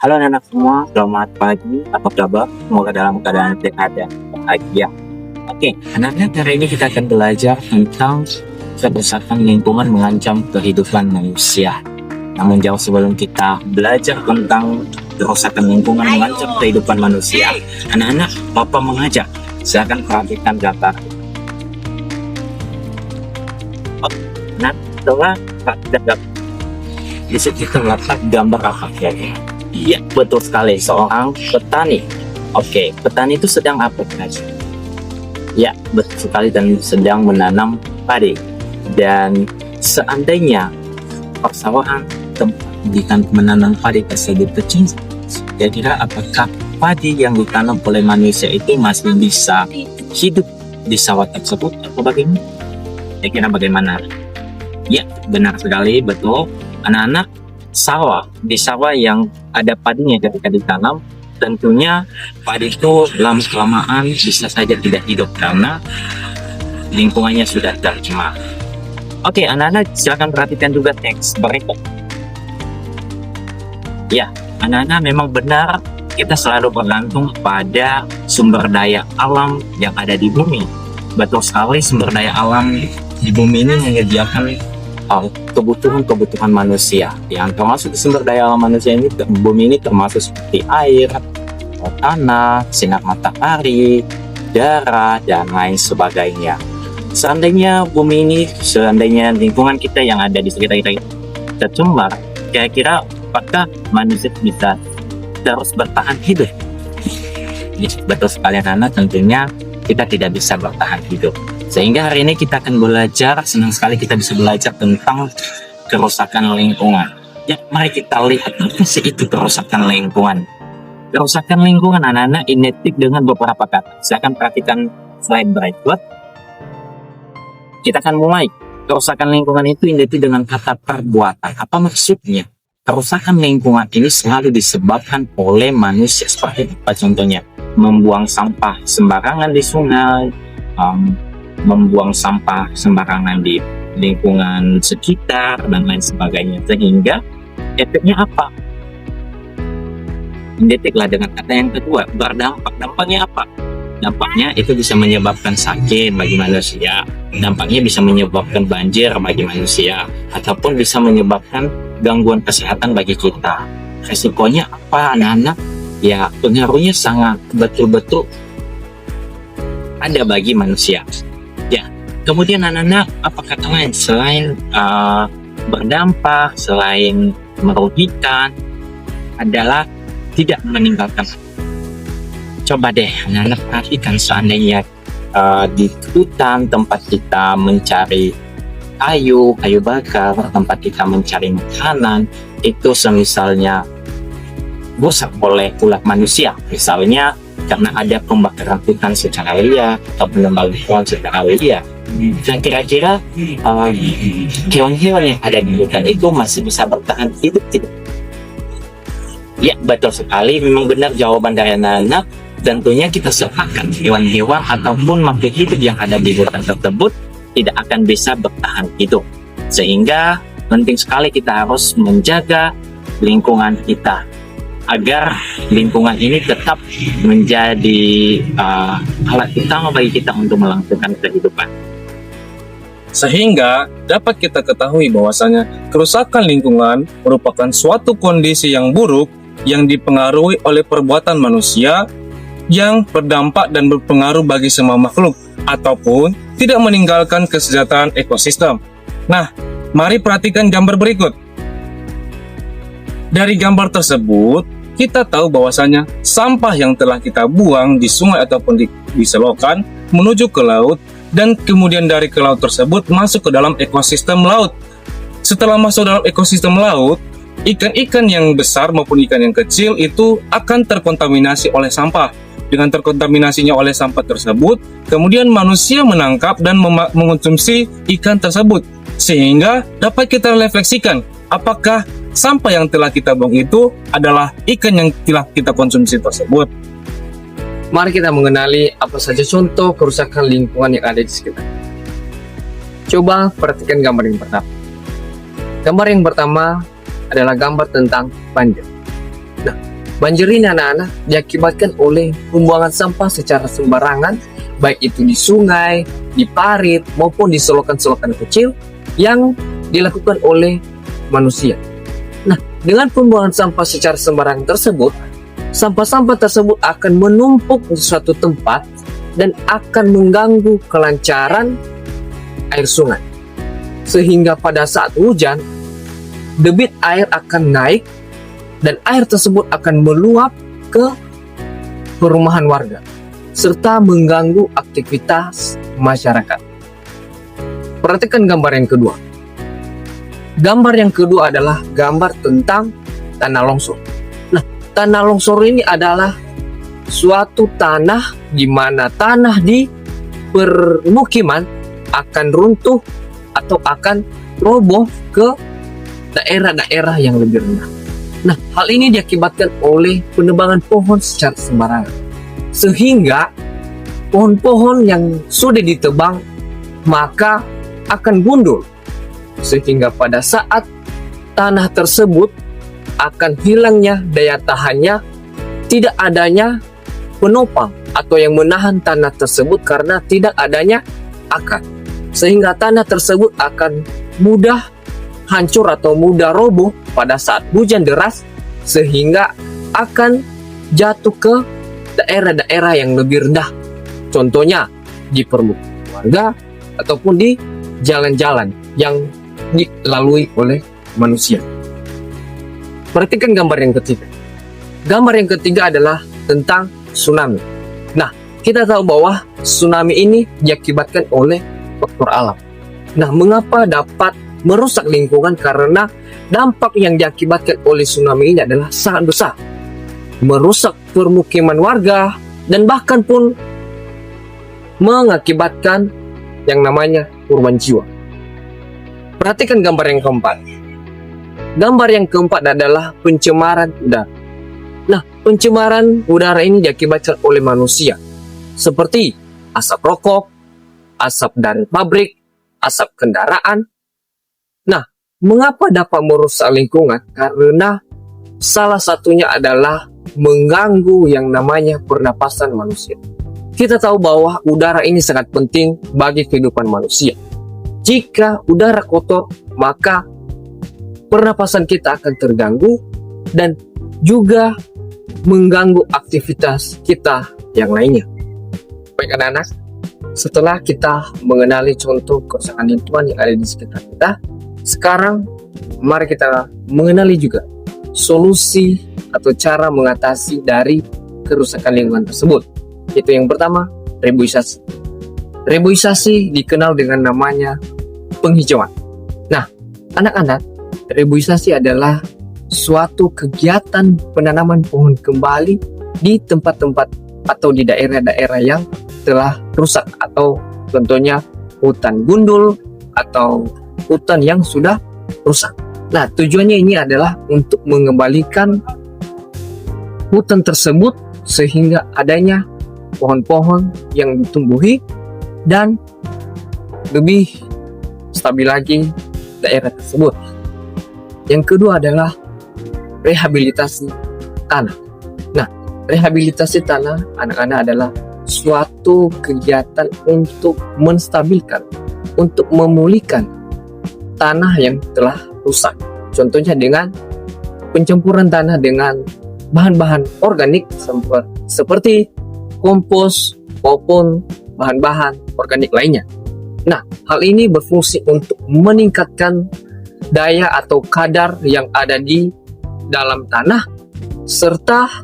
Halo anak-anak semua, selamat pagi. Apa kabar? Semoga dalam keadaan sehat dan bahagia. Oke, anak-anak, hari ini kita akan belajar tentang kerusakan lingkungan mengancam kehidupan manusia. Namun jauh sebelum kita belajar tentang kerusakan lingkungan mengancam kehidupan manusia, anak-anak, Bapak mengajak, silakan perhatikan gambar. Nah, setelah kita di situ terletak gambar apa kayaknya? Iya, betul sekali, seorang petani. Oke, petani itu sedang apa guys? Ya, betul sekali, dan sedang menanam padi. Dan seandainya persawahan tempat ikan menanam padi tersebut kecil, kira-kira apakah padi yang ditanam oleh manusia itu masih bisa hidup di sawah tersebut atau bagaimana? Kira-kira bagaimana? Ya, benar sekali, betul. Anak-anak, di sawah yang ada padinya ketika ditanam, tentunya padi itu lama-kelamaan bisa saja tidak hidup karena lingkungannya sudah tercemar. Oke, anak-anak, silakan perhatikan juga teks berikut. Ya, anak-anak, memang benar kita selalu bergantung pada sumber daya alam yang ada di bumi. Betul sekali, sumber daya alam di bumi ini menyediakan kebutuhan manusia. Yang termasuk sumber daya alam manusia ini, bumi ini termasuk seperti air, tanah, sinar matahari, darah, dan lain sebagainya. Seandainya lingkungan kita yang ada di sekitar kita tercemar, kira-kira apakah manusia bisa terus bertahan hidup? Betul sekali anak-anak, tentunya kita tidak bisa bertahan hidup. Sehingga hari ini kita akan belajar, senang sekali kita bisa belajar tentang kerusakan lingkungan. Ya, mari kita lihat apa sih itu kerusakan lingkungan. Kerusakan lingkungan anak-anak identik dengan beberapa kata. Saya akan perhatikan slide berikut. Kita akan mulai. Kerusakan lingkungan itu identik dengan kata perbuatan. Apa maksudnya? Kerusakan lingkungan ini selalu disebabkan oleh manusia. Seperti apa contohnya? Membuang sampah sembarangan di sungai, membuang sampah sembarangan di lingkungan sekitar, dan lain sebagainya. Sehingga efeknya apa? Identiklah dengan kata yang kedua, berdampak. Dampaknya apa? Dampaknya itu bisa menyebabkan sakit bagi manusia. Dampaknya bisa menyebabkan banjir bagi manusia, ataupun bisa menyebabkan gangguan kesehatan bagi kita. Resikonya apa anak-anak? Ya, pengaruhnya sangat betul-betul ada bagi manusia. Ya, kemudian anak-anak, apa kata lain selain berdampak, selain merugikan, adalah tidak meninggalkan. Coba deh anak-anak perhatikan, seandainya di hutan tempat kita mencari kayu bakar, tempat kita mencari makanan, itu semisalnya rusak oleh ulah manusia, misalnya karena ada pembakaran hutan secara liar atau penebangan pohon secara liar. Dan kira-kira hewan-hewan yang ada di hutan itu masih bisa bertahan hidup tidak? Ya, betul sekali, memang benar jawaban dari anak-anak. Tentunya kita sepakat hewan-hewan ataupun makhluk hidup yang ada di hutan tersebut tidak akan bisa bertahan hidup. Sehingga penting sekali kita harus menjaga lingkungan kita agar lingkungan ini tetap menjadi alat utama bagi kita untuk melangsungkan kehidupan. Sehingga dapat kita ketahui bahwasanya kerusakan lingkungan merupakan suatu kondisi yang buruk yang dipengaruhi oleh perbuatan manusia yang berdampak dan berpengaruh bagi semua makhluk ataupun tidak meninggalkan kesejahteraan ekosistem. Nah, mari perhatikan gambar berikut. Dari gambar tersebut, kita tahu bahwasanya sampah yang telah kita buang di sungai ataupun di selokan menuju ke laut, dan kemudian dari ke laut tersebut masuk ke dalam ekosistem laut. Setelah masuk dalam ekosistem laut, ikan-ikan yang besar maupun ikan yang kecil itu akan terkontaminasi oleh sampah. Dengan terkontaminasinya oleh sampah tersebut, kemudian manusia menangkap dan mengonsumsi ikan tersebut. Sehingga dapat kita refleksikan, apakah sampah yang telah kita buang itu adalah ikan yang telah kita konsumsi tersebut. Mari kita mengenali apa saja contoh kerusakan lingkungan yang ada di sekitar. Coba perhatikan gambar yang pertama. Gambar yang pertama adalah gambar tentang banjir. Nah, Banjir ini anak-anak diakibatkan oleh pembuangan sampah secara sembarangan, baik itu di sungai, di parit, maupun di selokan-selokan kecil yang dilakukan oleh manusia. Nah, dengan pembuangan sampah secara sembarangan tersebut, sampah-sampah tersebut akan menumpuk di suatu tempat dan akan mengganggu kelancaran air sungai. Sehingga pada saat hujan, debit air akan naik dan air tersebut akan meluap ke perumahan warga serta mengganggu aktivitas masyarakat. Perhatikan gambar yang kedua. Gambar yang kedua adalah gambar tentang tanah longsor. Nah, tanah longsor ini adalah suatu tanah di mana tanah di permukiman akan runtuh atau akan roboh ke daerah-daerah yang lebih rendah. Nah, hal ini diakibatkan oleh penebangan pohon secara sembarangan. Sehingga pohon-pohon yang sudah ditebang maka akan gundul. Sehingga pada saat tanah tersebut akan hilangnya daya tahannya, tidak adanya penopang atau yang menahan tanah tersebut karena tidak adanya akar. Sehingga tanah tersebut akan mudah hancur atau mudah roboh pada saat hujan deras, sehingga akan jatuh ke daerah-daerah yang lebih rendah. Contohnya di permukiman warga ataupun di jalan-jalan yang dilalui oleh manusia. Perhatikan gambar yang ketiga. Gambar yang ketiga adalah tentang tsunami. Nah, kita tahu bahwa tsunami ini diakibatkan oleh faktor alam. Nah, mengapa dapat merusak lingkungan? Karena dampak yang diakibatkan oleh tsunami ini adalah sangat besar. Merusak permukiman warga dan bahkan pun mengakibatkan yang namanya korban jiwa. Perhatikan gambar yang keempat. Gambar yang keempat adalah pencemaran udara. Nah, pencemaran udara ini diakibatkan oleh manusia, seperti asap rokok, asap dari pabrik, asap kendaraan. Nah, mengapa dapat merusak lingkungan? Karena salah satunya adalah mengganggu yang namanya pernapasan manusia. Kita tahu bahwa udara ini sangat penting bagi kehidupan manusia. Jika udara kotor, maka pernapasan kita akan terganggu dan juga mengganggu aktivitas kita yang lainnya. Baik anak-anak, setelah kita mengenali contoh kerusakan lingkungan yang ada di sekitar kita, sekarang mari kita mengenali juga solusi atau cara mengatasi dari kerusakan lingkungan tersebut. Itu yang pertama, reboisasi. Reboisasi dikenal dengan namanya penghijauan. Nah, anak-anak, reboisasi adalah suatu kegiatan penanaman pohon kembali di tempat-tempat atau di daerah-daerah yang telah rusak, atau contohnya hutan gundul atau hutan yang sudah rusak. Nah, tujuannya ini adalah untuk mengembalikan hutan tersebut sehingga adanya pohon-pohon yang ditumbuhi dan lebih stabil lagi daerah tersebut. Yang kedua adalah rehabilitasi tanah. Nah, rehabilitasi tanah anak-anak adalah suatu kegiatan untuk menstabilkan, untuk memulihkan tanah yang telah rusak. Contohnya dengan pencampuran tanah dengan bahan-bahan organik seperti kompos maupun bahan-bahan organik lainnya. Nah, hal ini berfungsi untuk meningkatkan daya atau kadar yang ada di dalam tanah, serta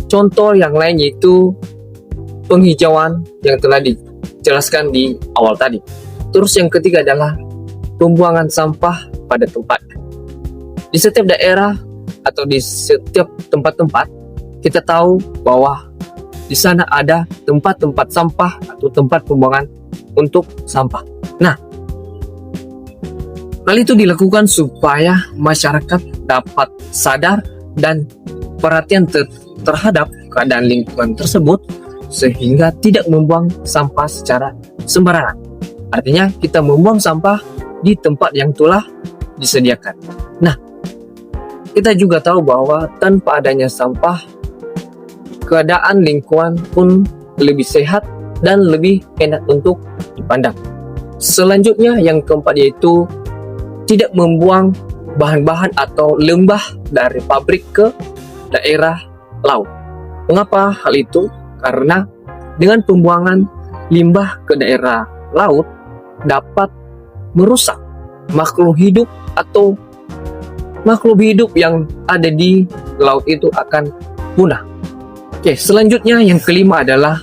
contoh yang lain yaitu penghijauan yang telah dijelaskan di awal tadi. Terus yang ketiga adalah pembuangan sampah pada tempat. Di setiap daerah atau di setiap tempat-tempat kita tahu bahwa di sana ada tempat-tempat sampah atau tempat pembuangan untuk sampah. Nah, hal itu dilakukan supaya masyarakat dapat sadar dan perhatian terhadap keadaan lingkungan tersebut sehingga tidak membuang sampah secara sembarangan. Artinya kita membuang sampah di tempat yang telah disediakan. Nah, kita juga tahu bahwa tanpa adanya sampah, keadaan lingkungan pun lebih sehat dan lebih enak untuk dipandang. Selanjutnya yang keempat yaitu tidak membuang bahan-bahan atau limbah dari pabrik ke daerah laut. Mengapa hal itu? Karena dengan pembuangan limbah ke daerah laut dapat merusak makhluk hidup atau makhluk hidup yang ada di laut itu akan punah. Oke, selanjutnya yang kelima adalah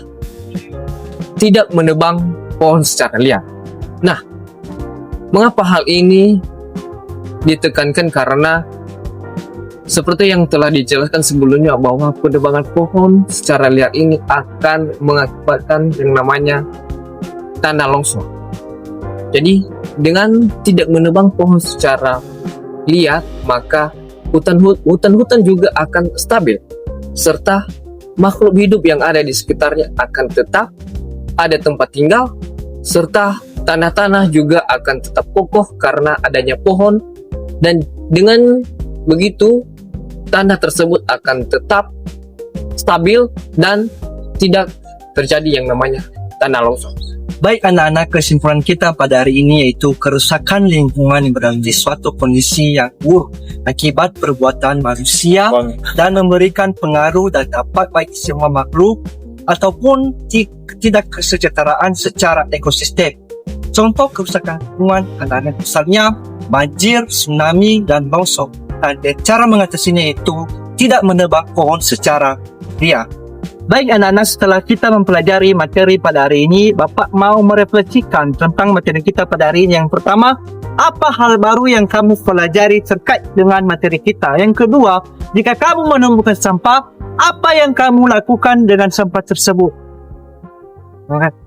tidak menebang pohon secara liar. Nah, mengapa hal ini ditekankan? Karena seperti yang telah dijelaskan sebelumnya bahwa penebangan pohon secara liar ini akan mengakibatkan yang namanya tanah longsor. Jadi, dengan tidak menebang pohon secara liar, maka hutan-hutan juga akan stabil, serta makhluk hidup yang ada di sekitarnya akan tetap ada tempat tinggal, serta tanah-tanah juga akan tetap kokoh karena adanya pohon, dan dengan begitu tanah tersebut akan tetap stabil dan tidak terjadi yang namanya tanah longsor. Baik anak-anak, kesimpulan kita pada hari ini yaitu kerusakan lingkungan yang berada di suatu kondisi yang buruk akibat perbuatan manusia dan memberikan pengaruh dan dampak bagi semua makhluk ataupun tidak kesejahteraan secara ekosistem. Contoh kerusakan lingkungan anak-anak misalnya banjir, tsunami, dan longsor. Dan cara mengatasinya itu tidak menebang pohon secara liar. Baik anak-anak, setelah kita mempelajari materi pada hari ini, Bapak mau merefleksikan tentang materi kita pada hari ini. Yang pertama, apa hal baru yang kamu pelajari terkait dengan materi kita? Yang kedua, jika kamu menemukan sampah, apa yang kamu lakukan dengan sampah tersebut? Oke.